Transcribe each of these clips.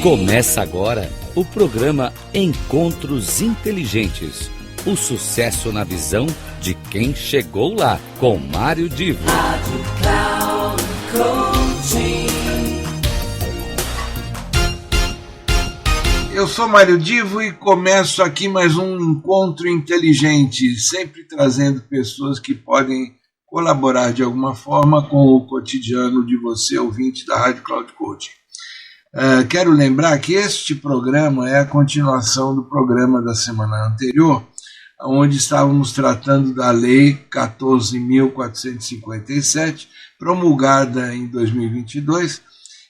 Começa agora o programa Encontros Inteligentes. O sucesso na visão de quem chegou lá, com Mário Divo. Rádio Cloud Coaching. Eu sou Mário Divo e começo aqui mais um Encontro Inteligente, sempre trazendo pessoas que podem colaborar de alguma forma com o cotidiano de você, ouvinte da Rádio Cloud Coaching. Quero lembrar que este programa é a continuação do programa da semana anterior, onde estávamos tratando da Lei 14.457, promulgada em 2022,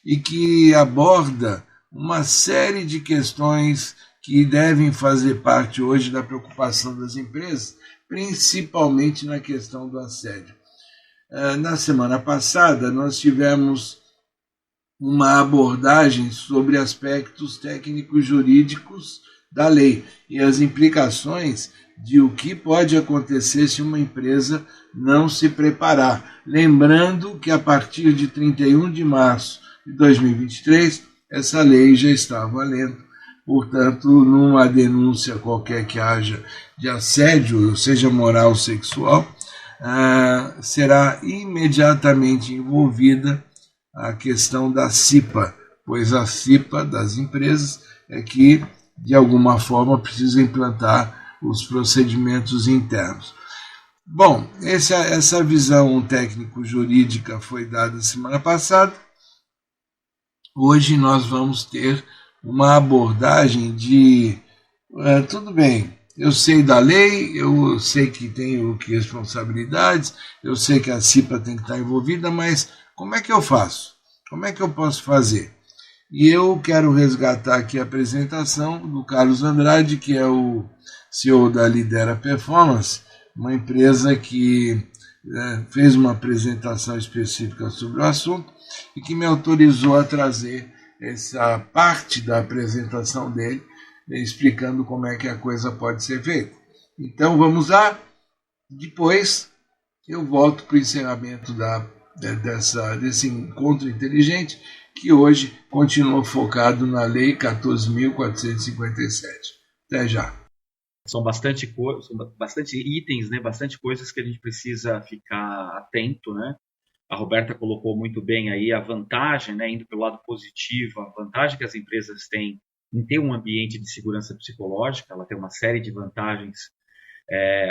e que aborda uma série de questões que devem fazer parte hoje da preocupação das empresas, principalmente na questão do assédio. Na semana passada, nós tivemos uma abordagem sobre aspectos técnicos jurídicos da lei e as implicações de o que pode acontecer se uma empresa não se preparar. Lembrando que a partir de 31 de março de 2023, essa lei já está valendo. Portanto, numa denúncia qualquer que haja de assédio, seja moral ou sexual, será imediatamente envolvida a questão da CIPA, pois a CIPA das empresas é que, de alguma forma, precisa implantar os procedimentos internos. Bom, essa visão técnico-jurídica foi dada semana passada. Hoje nós vamos ter uma abordagem de, tudo bem, eu sei da lei, eu sei que tenho responsabilidades, eu sei que a CIPA tem que estar envolvida, mas como é que eu faço? Como é que eu posso fazer? E eu quero resgatar aqui a apresentação do Carlos Andrade, que é o CEO da Lidera Performance, uma empresa que fez uma apresentação específica sobre o assunto e que me autorizou a trazer essa parte da apresentação dele, explicando como é que a coisa pode ser feita. Então vamos lá, depois eu volto para o encerramento desse encontro inteligente, que hoje continua focado na Lei 14.457. Até já. São bastante itens, né? Bastante coisas que a gente precisa ficar atento, né? A Roberta colocou muito bem aí a vantagem, né? Indo pelo lado positivo, a vantagem que as empresas têm em ter um ambiente de segurança psicológica. Ela tem uma série de vantagens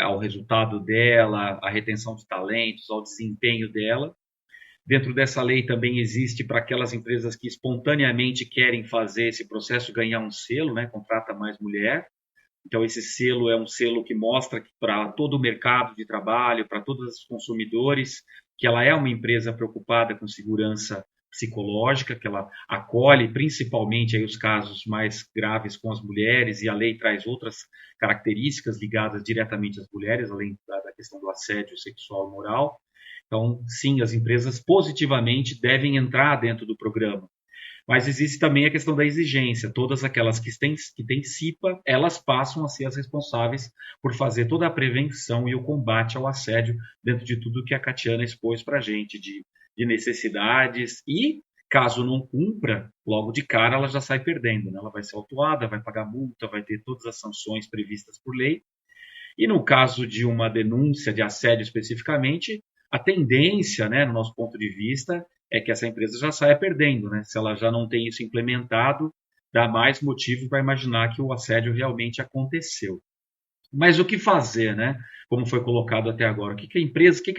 ao resultado dela, à retenção de talentos, ao desempenho dela. Dentro dessa lei também existe para aquelas empresas que espontaneamente querem fazer esse processo ganhar um selo, né? Contrata mais mulher. Então esse selo é um selo que mostra para todo o mercado de trabalho, para todos os consumidores, que ela é uma empresa preocupada com segurança psicológica, que ela acolhe principalmente aí os casos mais graves com as mulheres, e a lei traz outras características ligadas diretamente às mulheres, além da questão do assédio sexual e moral. Então, sim, as empresas positivamente devem entrar dentro do programa. Mas existe também a questão da exigência. Todas aquelas que têm CIPA, elas passam a ser as responsáveis por fazer toda a prevenção e o combate ao assédio dentro de tudo que a Catiana expôs para a gente, de necessidades. E, caso não cumpra, logo de cara ela já sai perdendo, né? Ela vai ser autuada, vai pagar multa, vai ter todas as sanções previstas por lei. E no caso de uma denúncia de assédio especificamente, a tendência, né, no nosso ponto de vista, é que essa empresa já saia perdendo, né? Se ela já não tem isso implementado, dá mais motivo para imaginar que o assédio realmente aconteceu. Mas o que fazer, né? Como foi colocado até agora? O que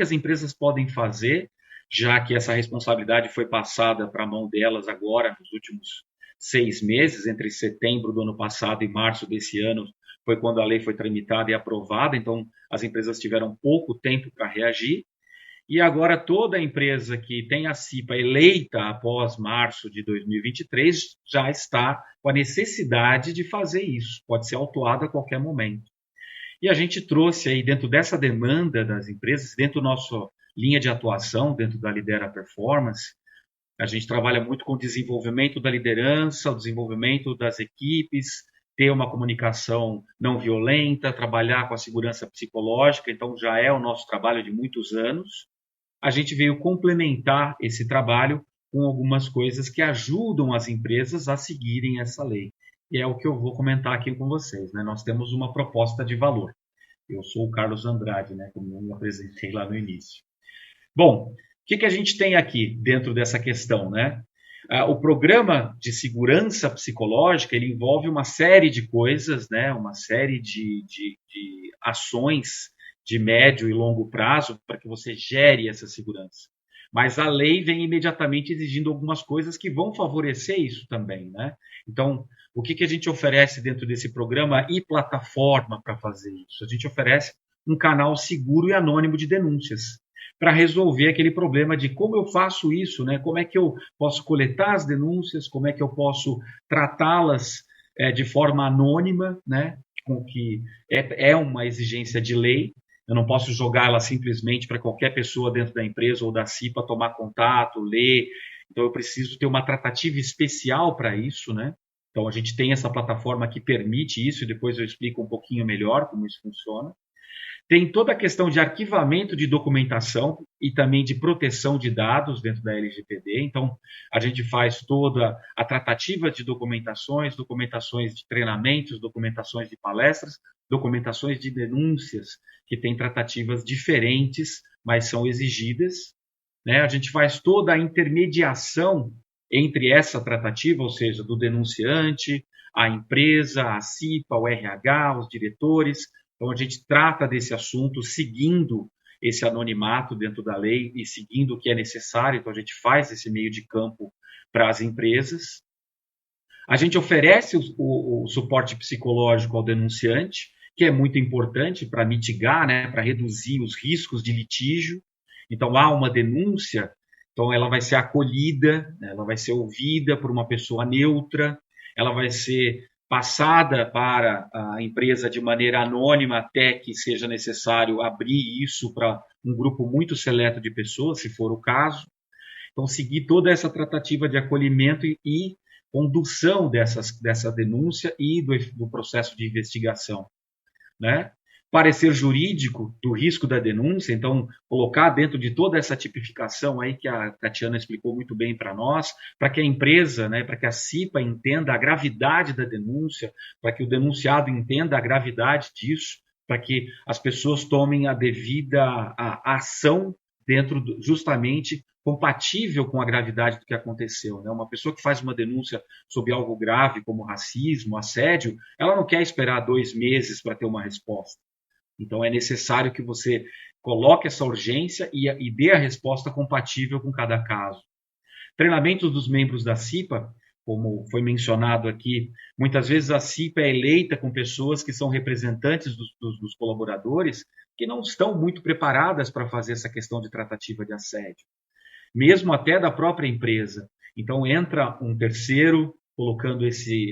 as empresas podem fazer, já que essa responsabilidade foi passada para a mão delas agora, nos últimos 6 meses, entre setembro do ano passado e março desse ano, foi quando a lei foi tramitada e aprovada, então as empresas tiveram pouco tempo para reagir. E agora toda empresa que tem a CIPA eleita após março de 2023 já está com a necessidade de fazer isso. Pode ser autuada a qualquer momento. E a gente trouxe aí dentro dessa demanda das empresas, dentro da nossa linha de atuação, dentro da Lidera Performance, a gente trabalha muito com o desenvolvimento da liderança, o desenvolvimento das equipes, ter uma comunicação não violenta, trabalhar com a segurança psicológica, então já é o nosso trabalho de muitos anos. A gente veio complementar esse trabalho com algumas coisas que ajudam as empresas a seguirem essa lei. E é o que eu vou comentar aqui com vocês, né? Nós temos uma proposta de valor. Eu sou o Carlos Andrade, né? Como eu me apresentei lá no início. Bom, o que a gente tem aqui dentro dessa questão, né? O programa de segurança psicológica, ele envolve uma série de coisas, né? Uma série de ações de médio e longo prazo para que você gere essa segurança. Mas a lei vem imediatamente exigindo algumas coisas que vão favorecer isso também, né? Então, o que a gente oferece dentro desse programa e plataforma para fazer isso? A gente oferece um canal seguro e anônimo de denúncias para resolver aquele problema de como eu faço isso, né? Como é que eu posso coletar as denúncias, como é que eu posso tratá-las de forma anônima, né? Com que é uma exigência de lei. Eu não posso jogá-la simplesmente para qualquer pessoa dentro da empresa ou da CIPA tomar contato, ler. Então, eu preciso ter uma tratativa especial para isso, né? Então, a gente tem essa plataforma que permite isso, e depois eu explico um pouquinho melhor como isso funciona. Tem toda a questão de arquivamento de documentação e também de proteção de dados dentro da LGPD. Então, a gente faz toda a tratativa de documentações de treinamentos, documentações de palestras, documentações de denúncias, que têm tratativas diferentes, mas são exigidas, né? A gente faz toda a intermediação entre essa tratativa, ou seja, do denunciante, a empresa, a CIPA, o RH, os diretores. Então, a gente trata desse assunto seguindo esse anonimato dentro da lei e seguindo o que é necessário. Então, a gente faz esse meio de campo para as empresas. A gente oferece o suporte psicológico ao denunciante, que é muito importante para mitigar, né, para reduzir os riscos de litígio. Então, há uma denúncia, então ela vai ser acolhida, ela vai ser ouvida por uma pessoa neutra, ela vai ser passada para a empresa de maneira anônima até que seja necessário abrir isso para um grupo muito seleto de pessoas, se for o caso. Então, seguir toda essa tratativa de acolhimento e condução dessa denúncia e do processo de investigação, né? Parecer jurídico do risco da denúncia, então colocar dentro de toda essa tipificação aí que a Tatiana explicou muito bem para nós, para que a empresa, né, para que a CIPA entenda a gravidade da denúncia, para que o denunciado entenda a gravidade disso, para que as pessoas tomem a devida ação dentro justamente compatível com a gravidade do que aconteceu, né? Uma pessoa que faz uma denúncia sobre algo grave como racismo, assédio, ela não quer esperar 2 meses para ter uma resposta. Então, é necessário que você coloque essa urgência e dê a resposta compatível com cada caso. Treinamentos dos membros da CIPA, como foi mencionado aqui, muitas vezes a CIPA é eleita com pessoas que são representantes dos colaboradores que não estão muito preparadas para fazer essa questão de tratativa de assédio, mesmo até da própria empresa. Então, entra um terceiro, colocando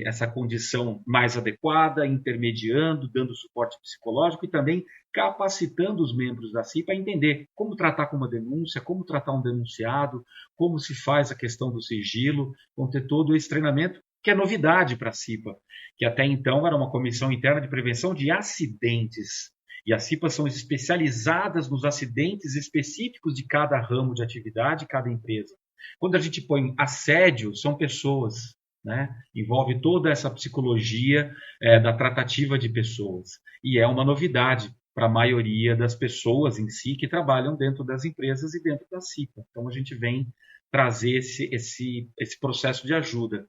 essa condição mais adequada, intermediando, dando suporte psicológico e também capacitando os membros da CIPA a entender como tratar com uma denúncia, como tratar um denunciado, como se faz a questão do sigilo, vão ter todo esse treinamento, que é novidade para a CIPA, que até então era uma comissão interna de prevenção de acidentes. E as CIPAs são especializadas nos acidentes específicos de cada ramo de atividade, cada empresa. Quando a gente põe assédio, são pessoas, né? Envolve toda essa psicologia da tratativa de pessoas. E é uma novidade para a maioria das pessoas em si que trabalham dentro das empresas e dentro da CIPA. Então, a gente vem trazer esse processo de ajuda.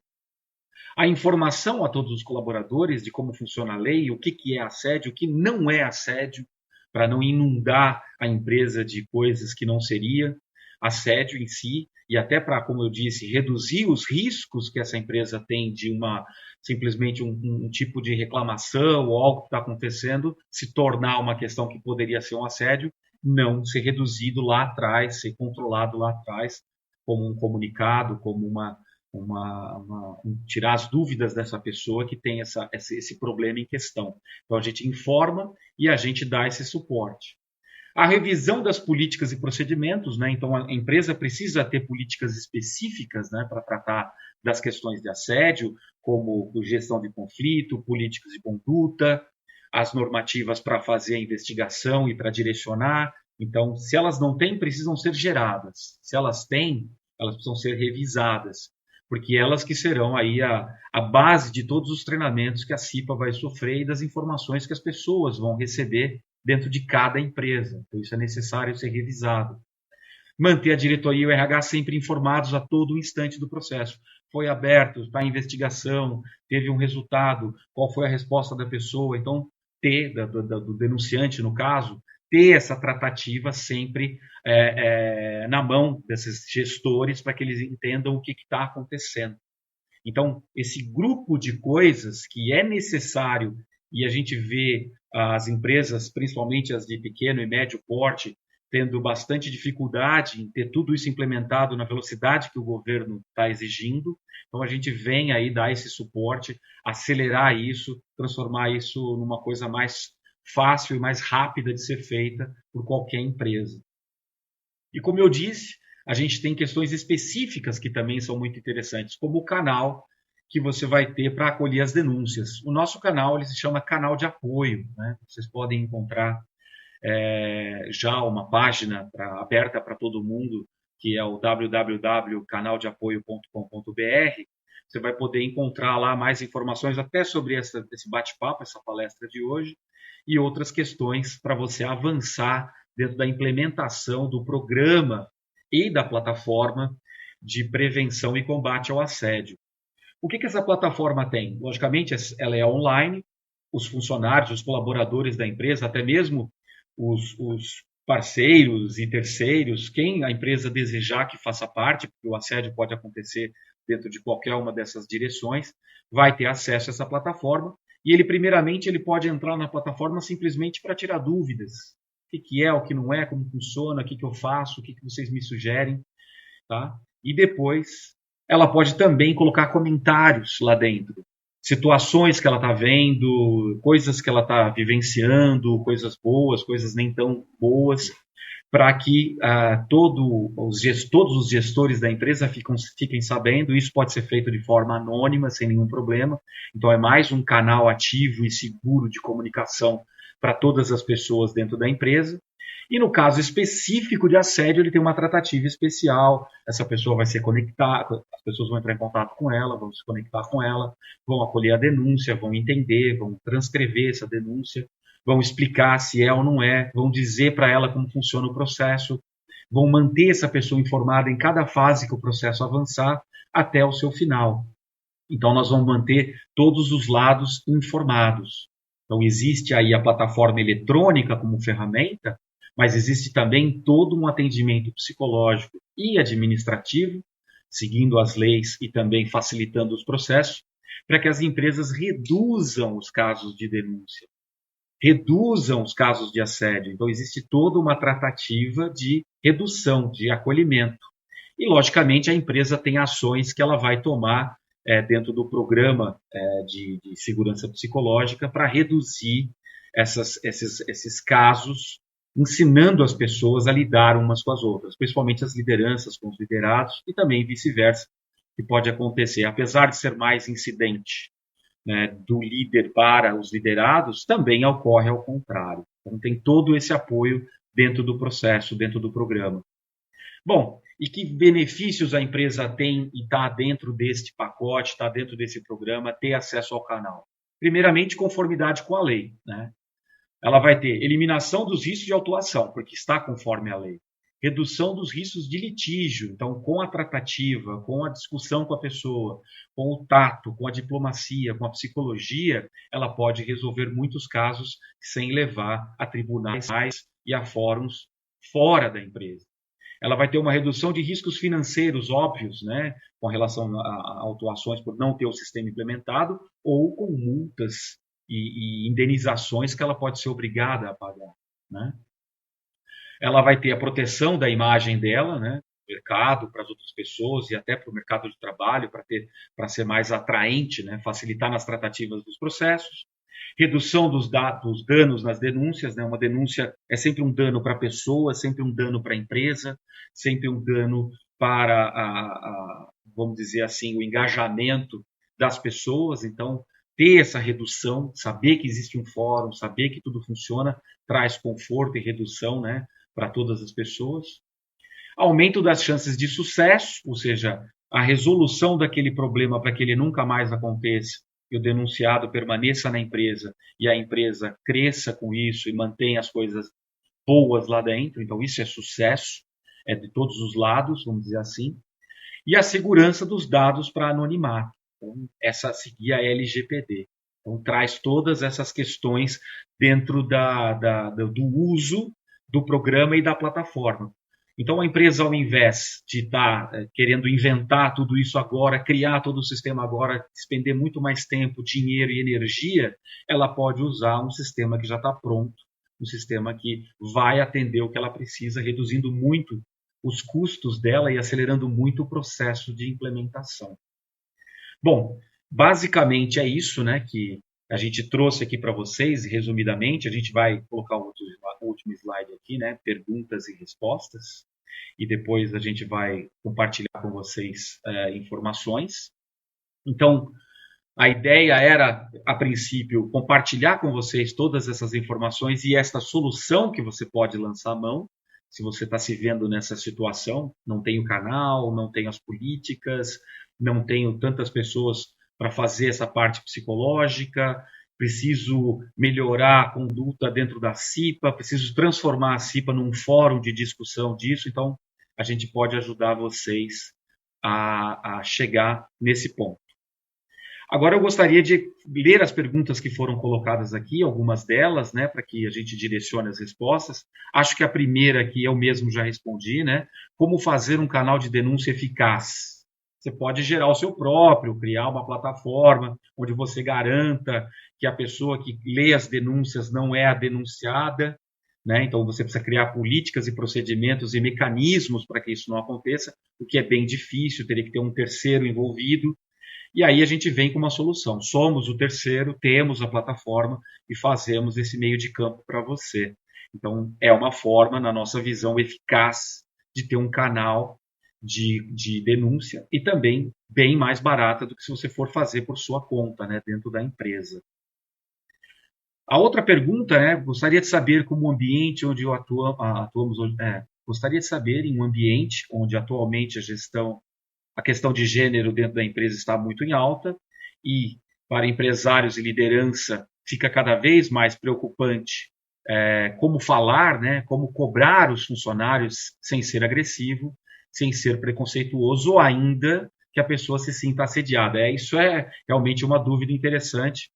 A informação a todos os colaboradores de como funciona a lei, o que é assédio, o que não é assédio, para não inundar a empresa de coisas que não seria assédio em si, e até para, como eu disse, reduzir os riscos que essa empresa tem de simplesmente um tipo de reclamação ou algo que está acontecendo se tornar uma questão que poderia ser um assédio, não ser reduzido lá atrás, ser controlado lá atrás, como um comunicado, como tirar as dúvidas dessa pessoa que tem esse problema em questão. Então, a gente informa e a gente dá esse suporte. A revisão das políticas e procedimentos, né? Então, a empresa precisa ter políticas específicas, né, para tratar das questões de assédio, como gestão de conflito, políticas de conduta, as normativas para fazer a investigação e para direcionar. Então, se elas não têm, precisam ser geradas. Se elas têm, elas precisam ser revisadas, porque elas que serão aí a base de todos os treinamentos que a CIPA vai sofrer e das informações que as pessoas vão receber dentro de cada empresa. Então, isso é necessário ser revisado. Manter a diretoria e o RH sempre informados a todo instante do processo. Foi aberto para investigação, teve um resultado, qual foi a resposta da pessoa. Então, do denunciante, no caso, ter essa tratativa sempre na mão desses gestores para que eles entendam o que está acontecendo. Então, esse grupo de coisas que é necessário, e a gente vê as empresas, principalmente as de pequeno e médio porte, tendo bastante dificuldade em ter tudo isso implementado na velocidade que o governo está exigindo. Então, a gente vem aí dar esse suporte, acelerar isso, transformar isso numa coisa mais fácil e mais rápida de ser feita por qualquer empresa. E como eu disse, a gente tem questões específicas que também são muito interessantes, como o canal que você vai ter para acolher as denúncias. O nosso canal ele se chama canal de apoio, né? Vocês podem encontrar já uma página aberta para todo mundo, que é o www.canaldeapoio.com.br. Você vai poder encontrar lá mais informações até sobre esse bate-papo, essa palestra de hoje, e outras questões para você avançar dentro da implementação do programa e da plataforma de prevenção e combate ao assédio. O que essa plataforma tem? Logicamente, ela é online, os funcionários, os colaboradores da empresa, até mesmo os parceiros e terceiros, quem a empresa desejar que faça parte, porque o assédio pode acontecer dentro de qualquer uma dessas direções, vai ter acesso a essa plataforma. E ele, primeiramente, ele pode entrar na plataforma simplesmente para tirar dúvidas. O que é, o que não é, como funciona, o que eu faço, o que vocês me sugerem. Tá? E depois, ela pode também colocar comentários lá dentro. Situações que ela está vendo, coisas que ela está vivenciando, coisas boas, coisas nem tão boas, para que todos os gestores da empresa fiquem sabendo. Isso pode ser feito de forma anônima, sem nenhum problema. Então, é mais um canal ativo e seguro de comunicação para todas as pessoas dentro da empresa. E no caso específico de assédio, ele tem uma tratativa especial. Essa pessoa vai ser conectada, as pessoas vão entrar em contato com ela, vão se conectar com ela, vão acolher a denúncia, vão entender, vão transcrever essa denúncia, vão explicar se é ou não é, vão dizer para ela como funciona o processo, vão manter essa pessoa informada em cada fase que o processo avançar até o seu final. Então, nós vamos manter todos os lados informados. Então, existe aí a plataforma eletrônica como ferramenta, mas existe também todo um atendimento psicológico e administrativo, seguindo as leis e também facilitando os processos, para que as empresas reduzam os casos de denúncia, reduzam os casos de assédio. Então, existe toda uma tratativa de redução, de acolhimento. E, logicamente, a empresa tem ações que ela vai tomar dentro do programa de segurança psicológica para reduzir esses casos, ensinando as pessoas a lidar umas com as outras, principalmente as lideranças com os liderados e também vice-versa, que pode acontecer. Apesar de ser mais incidente, né, do líder para os liderados, também ocorre ao contrário. Então, tem todo esse apoio dentro do processo, dentro do programa. Bom, e que benefícios a empresa tem e está dentro deste pacote, está dentro desse programa, ter acesso ao canal? Primeiramente, conformidade com a lei, né? Ela vai ter eliminação dos riscos de autuação, porque está conforme a lei. Redução dos riscos de litígio, então, com a tratativa, com a discussão com a pessoa, com o tato, com a diplomacia, com a psicologia, ela pode resolver muitos casos sem levar a tribunais e a fóruns fora da empresa. Ela vai ter uma redução de riscos financeiros óbvios, né, com relação a autuações por não ter o sistema implementado ou com multas e indenizações que ela pode ser obrigada a pagar, né? Ela vai ter a proteção da imagem dela, né, no mercado, para as outras pessoas e até para o mercado de trabalho, para ser mais atraente, né, facilitar nas tratativas dos processos. Redução dos danos nas denúncias, né? Uma denúncia é sempre um dano para a pessoa, sempre um dano para a empresa, sempre um dano para, vamos dizer assim, o engajamento das pessoas. Então, ter essa redução, saber que existe um fórum, saber que tudo funciona, traz conforto e redução, né, para todas as pessoas. aumento das chances de sucesso, ou seja, a resolução daquele problema para que ele nunca mais aconteça e o denunciado permaneça na empresa e a empresa cresça com isso e mantenha as coisas boas lá dentro. Então, isso é sucesso, é de todos os lados, vamos dizer assim. E a segurança dos dados para anonimato. Então, essa seguir a LGPD. Então, traz todas essas questões dentro do uso do programa e da plataforma. Então, a empresa, ao invés de estar querendo inventar tudo isso agora, criar todo o sistema agora, despender muito mais tempo, dinheiro e energia, ela pode usar um sistema que já está pronto, um sistema que vai atender o que ela precisa, reduzindo muito os custos dela e acelerando muito o processo de implementação. Bom, basicamente é isso, né, que a gente trouxe aqui para vocês, resumidamente. A gente vai colocar o último slide aqui, né, perguntas e respostas, e depois a gente vai compartilhar com vocês informações. Então, a ideia era, a princípio, compartilhar com vocês todas essas informações e esta solução que você pode lançar à mão, se você está se vendo nessa situação. Não tem o canal, não tem as políticas, não tenho tantas pessoas para fazer essa parte psicológica, preciso melhorar a conduta dentro da CIPA, preciso transformar a CIPA num fórum de discussão disso. Então, a gente pode ajudar vocês a chegar nesse ponto. Agora, eu gostaria de ler as perguntas que foram colocadas aqui, algumas delas, né, para que a gente direcione as respostas. Acho que a primeira aqui eu mesmo já respondi, né? Como fazer um canal de denúncia eficaz? Você pode gerar o seu próprio, criar uma plataforma onde você garanta que a pessoa que lê as denúncias não é a denunciada, né? Então, você precisa criar políticas e procedimentos e mecanismos para que isso não aconteça, o que é bem difícil, teria que ter um terceiro envolvido. E aí a gente vem com uma solução. Somos o terceiro, temos a plataforma e fazemos esse meio de campo para você. Então, é uma forma, na nossa visão, eficaz de ter um canal de denúncia e também bem mais barata do que se você for fazer por sua conta, né, dentro da empresa. A outra pergunta, né, gostaria de saber como o ambiente onde atuamos, gostaria de saber em um ambiente onde atualmente a questão de gênero dentro da empresa está muito em alta e para empresários e liderança fica cada vez mais preocupante como falar, né, como cobrar os funcionários sem ser agressivo, sem ser preconceituoso ou ainda que a pessoa se sinta assediada. Isso é realmente uma dúvida interessante.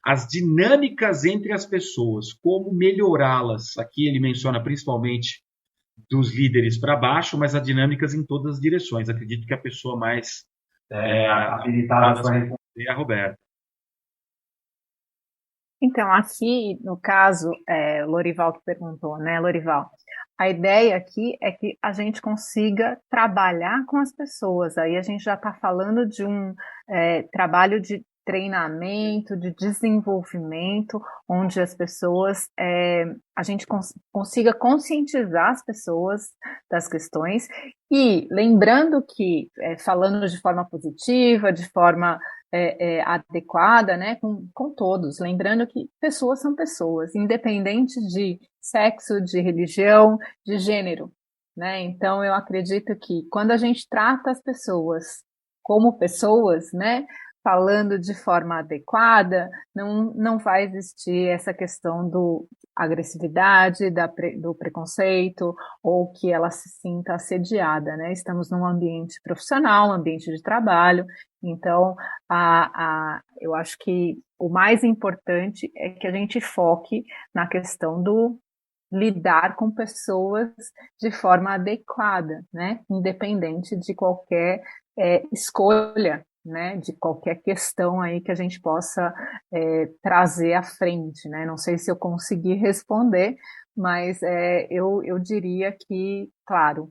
As dinâmicas entre as pessoas, como melhorá-las? Aqui ele menciona principalmente dos líderes para baixo, mas há dinâmicas em todas as direções. Acredito que a pessoa mais habilitada para responder é a Roberta. Então, aqui, no caso, Lorival que perguntou, né, Lorival? A ideia aqui é que a gente consiga trabalhar com as pessoas. Aí a gente já está falando de um trabalho de treinamento, de desenvolvimento, onde as pessoas, a gente consiga conscientizar as pessoas das questões e lembrando que, falando de forma positiva, de forma adequada, né, com todos, lembrando que pessoas são pessoas, independente de sexo, de religião, de gênero, né? Então eu acredito que quando a gente trata as pessoas como pessoas, né, falando de forma adequada, não vai existir essa questão do agressividade, do preconceito, ou que ela se sinta assediada, né? Estamos num ambiente profissional, um ambiente de trabalho, então eu acho que o mais importante é que a gente foque na questão do lidar com pessoas de forma adequada, né? Independente de qualquer escolha, né, de qualquer questão aí que a gente possa trazer à frente, né? Não sei se eu consegui responder, mas eu diria que, claro,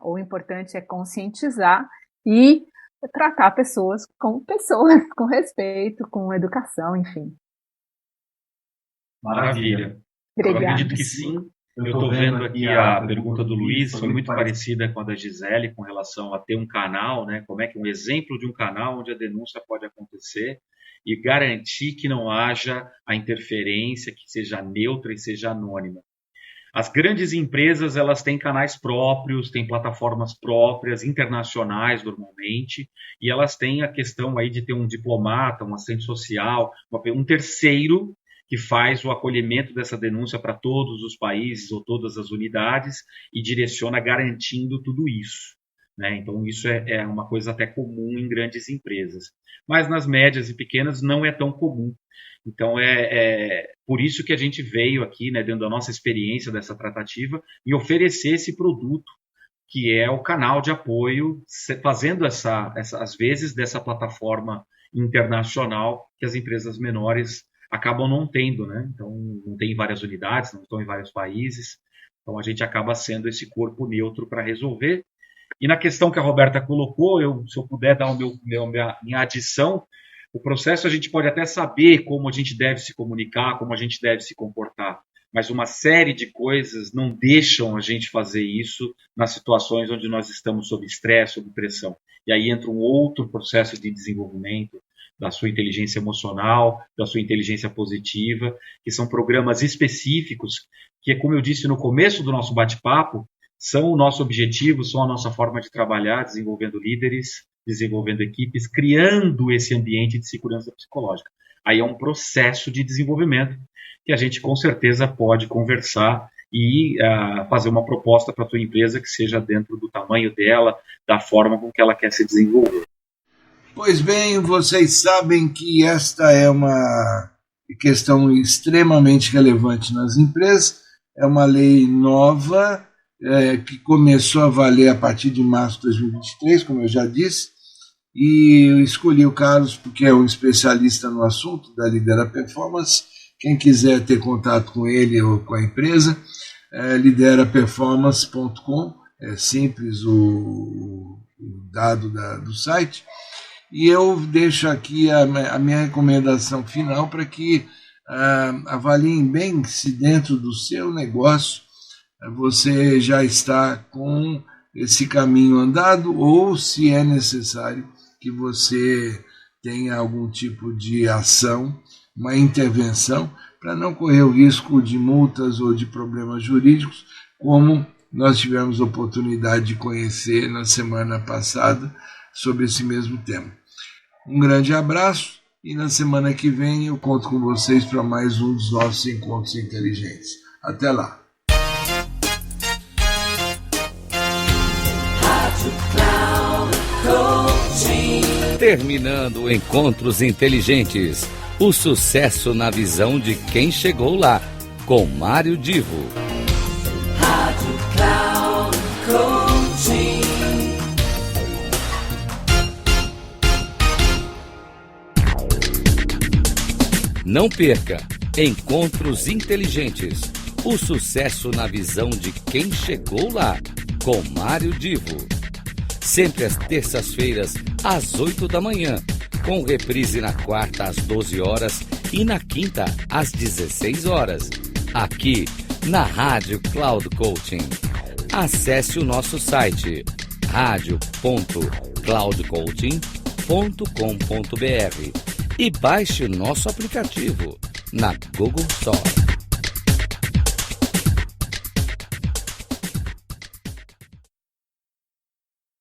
o importante é conscientizar e tratar pessoas, com respeito, com educação, enfim. Maravilha. Obrigada. Eu acredito que sim. Eu estou vendo aqui a pergunta do Luiz, foi muito parecida com a da Gisele com relação a ter um canal, né? Como é que um exemplo de um canal onde a denúncia pode acontecer e garantir que não haja a interferência, que seja neutra e seja anônima. As grandes empresas, elas têm canais próprios, têm plataformas próprias, internacionais normalmente, e elas têm a questão aí de ter um diplomata, um assistente social, um terceiro que faz o acolhimento dessa denúncia para todos os países ou todas as unidades e direciona garantindo tudo isso, né? Então, isso é uma coisa até comum em grandes empresas. Mas nas médias e pequenas não é tão comum. Então, por isso que a gente veio aqui, né, dentro da nossa experiência dessa tratativa, e oferecer esse produto, que é o canal de apoio, fazendo às vezes, dessa plataforma internacional que as empresas menores acabam não tendo, né? Então, não tem várias unidades, não estão em vários países. Então, a gente acaba sendo esse corpo neutro para resolver. E na questão que a Roberta colocou, se eu puder dar minha adição, o processo a gente pode até saber como a gente deve se comunicar, como a gente deve se comportar, mas uma série de coisas não deixam a gente fazer isso nas situações onde nós estamos sob estresse, sob pressão. E aí entra um outro processo de desenvolvimento da sua inteligência emocional, da sua inteligência positiva, que são programas específicos que, como eu disse no começo do nosso bate-papo, são o nosso objetivo, são a nossa forma de trabalhar, desenvolvendo líderes, desenvolvendo equipes, criando esse ambiente de segurança psicológica. Aí é um processo de desenvolvimento que a gente com certeza pode conversar e fazer uma proposta para a tua empresa que seja dentro do tamanho dela, da forma com que ela quer se desenvolver. Pois bem, vocês sabem que esta é uma questão extremamente relevante nas empresas, é uma lei nova, que começou a valer a partir de março de 2023, como eu já disse, e eu escolhi o Carlos porque é um especialista no assunto da Lidera Performance. Quem quiser ter contato com ele ou com a empresa, lideraperformance.com, é simples o dado do site, e eu deixo aqui a minha recomendação final para que avaliem bem se dentro do seu negócio você já está com esse caminho andado ou se é necessário que você tenha algum tipo de ação, uma intervenção, para não correr o risco de multas ou de problemas jurídicos, como nós tivemos oportunidade de conhecer na semana passada sobre esse mesmo tema. Um grande abraço e na semana que vem eu conto com vocês para mais um dos nossos encontros inteligentes. Até lá! Terminando Encontros Inteligentes, o sucesso na visão de quem chegou lá, com Mário Divo. Rádio Cloud Coaching. Não perca Encontros Inteligentes, o sucesso na visão de quem chegou lá, com Mário Divo. Sempre às terças-feiras, às 8 da manhã, com reprise na quarta às 12 horas e na quinta às 16 horas, aqui na Rádio Cloud Coaching. Acesse o nosso site radio.cloudcoaching.com.br e baixe o nosso aplicativo na Google Store.